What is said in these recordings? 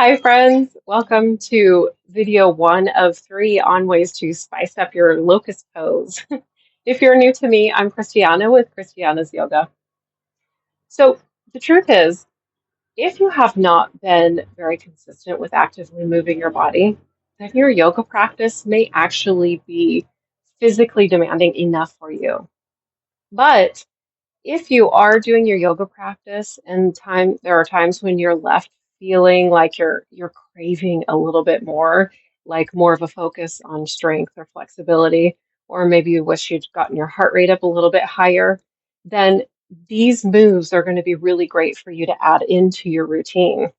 Hi, friends. Welcome to video 1 of 3 on ways to spice up your locust pose. If you're new to me, I'm Christiana with Christiana's Yoga. So, the truth is, if you have not been very consistent with actively moving your body, then your yoga practice may actually be physically demanding enough for you. But if you are doing your yoga practice and there are times when you're left feeling like you're craving a little bit more, like more of a focus on strength or flexibility, or maybe you wish you'd gotten your heart rate up a little bit higher, then these moves are going to be really great for you to add into your routine.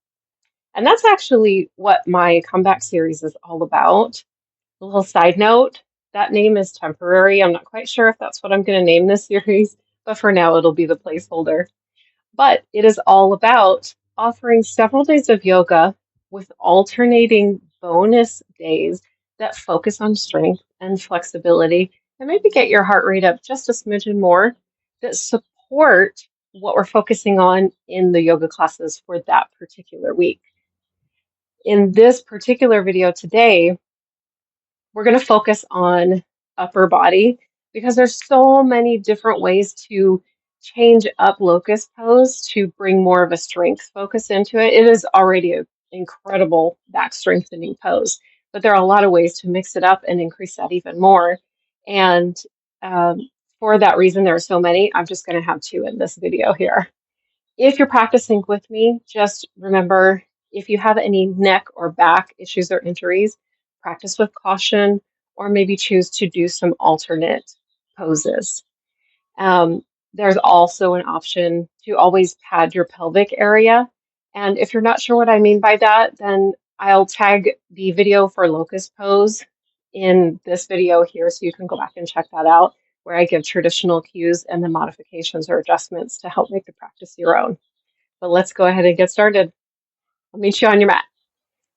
And that's actually what my comeback series is all about. A little side note, that name is temporary. I'm not quite sure if that's what I'm going to name this series, but for now it'll be the placeholder. But it is all about offering several days of yoga with alternating bonus days that focus on strength and flexibility and maybe get your heart rate up just a smidgen more that support what we're focusing on in the yoga classes for that particular week. In this particular video today, we're going to focus on upper body because there's so many different ways to change up locust pose to bring more of a strength focus into it. It is already an incredible back strengthening pose, but there are a lot of ways to mix it up and increase that even more. And for that reason, there are so many. I'm just going to have 2 in this video here. If you're practicing with me, just remember, if you have any neck or back issues or injuries, practice with caution or maybe choose to do some alternate poses. There's also an option to always pad your pelvic area. And if you're not sure what I mean by that, then I'll tag the video for locust pose in this video here so you can go back and check that out, where I give traditional cues and the modifications or adjustments to help make the practice your own. But let's go ahead and get started. I'll meet you on your mat.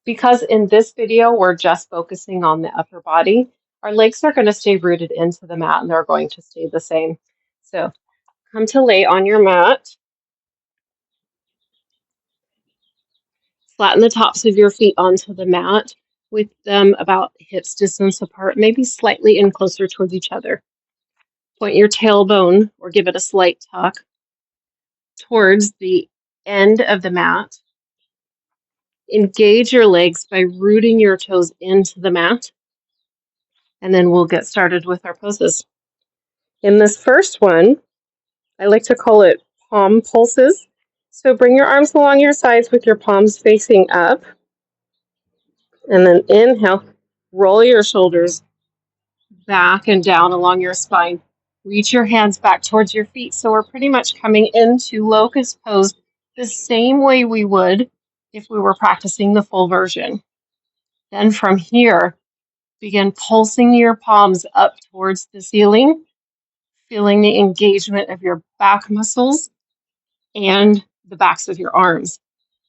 Because in this video, we're just focusing on the upper body, our legs are going to stay rooted into the mat and they're going to stay the same. So come to lay on your mat. Flatten the tops of your feet onto the mat with them about hips distance apart, maybe slightly in closer towards each other. Point your tailbone or give it a slight tuck towards the end of the mat. Engage your legs by rooting your toes into the mat, and then we'll get started with our poses. In this first one, I like to call it palm pulses. So bring your arms along your sides with your palms facing up, and then inhale, roll your shoulders back and down along your spine. Reach your hands back towards your feet. So we're pretty much coming into locust pose the same way we would if we were practicing the full version. Then from here, begin pulsing your palms up towards the ceiling, feeling the engagement of your back muscles and the backs of your arms.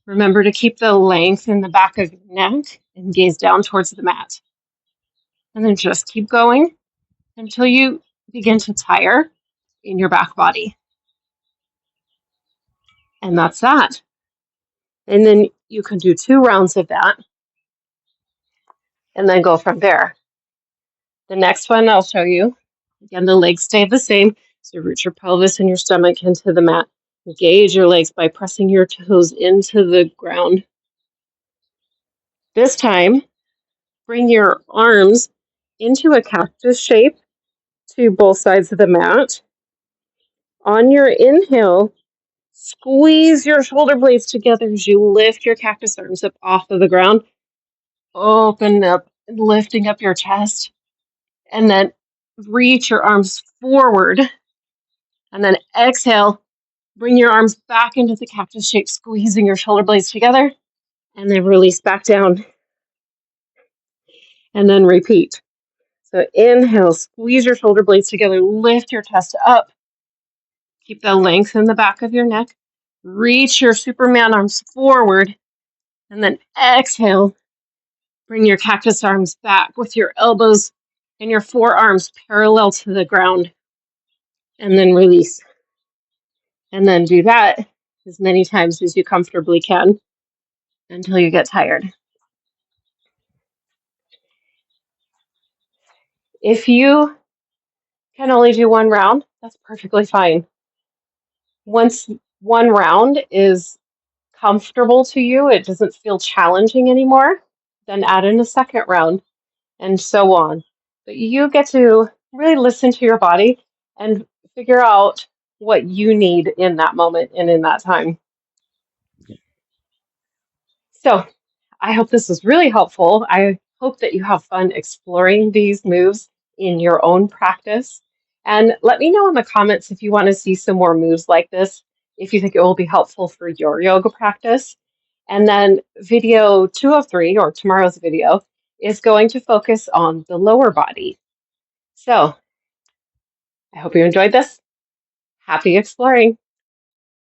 Remember to keep the length in the back of your neck and gaze down towards the mat. And then just keep going until you begin to tire in your back body. And that's that. And then you can do 2 rounds of that and then go from there. The next one I'll show you. Again, the legs stay the same. So root your pelvis and your stomach into the mat. Engage your legs by pressing your toes into the ground. This time, bring your arms into a cactus shape to both sides of the mat. On your inhale, squeeze your shoulder blades together as you lift your cactus arms up off of the ground. Open up, lifting up your chest. And then reach your arms forward. And then exhale, bring your arms back into the cactus shape, squeezing your shoulder blades together. And then release back down. And then repeat. So inhale, squeeze your shoulder blades together, lift your chest up. Keep the length in the back of your neck. Reach your Superman arms forward. And then exhale, bring your cactus arms back with your elbows and your forearms parallel to the ground. And then release. And then do that as many times as you comfortably can. until you get tired. If you can only do one round, that's perfectly fine. Once one round is comfortable to you, it doesn't feel challenging anymore, then add in a second round and so on. But you get to really listen to your body and figure out what you need in that moment and in that time. So I hope this was really helpful. I hope that you have fun exploring these moves in your own practice. And let me know in the comments if you want to see some more moves like this, if you think it will be helpful for your yoga practice. And then video 2 of 3, or tomorrow's video, is going to focus on the lower body. So I hope you enjoyed this. Happy exploring.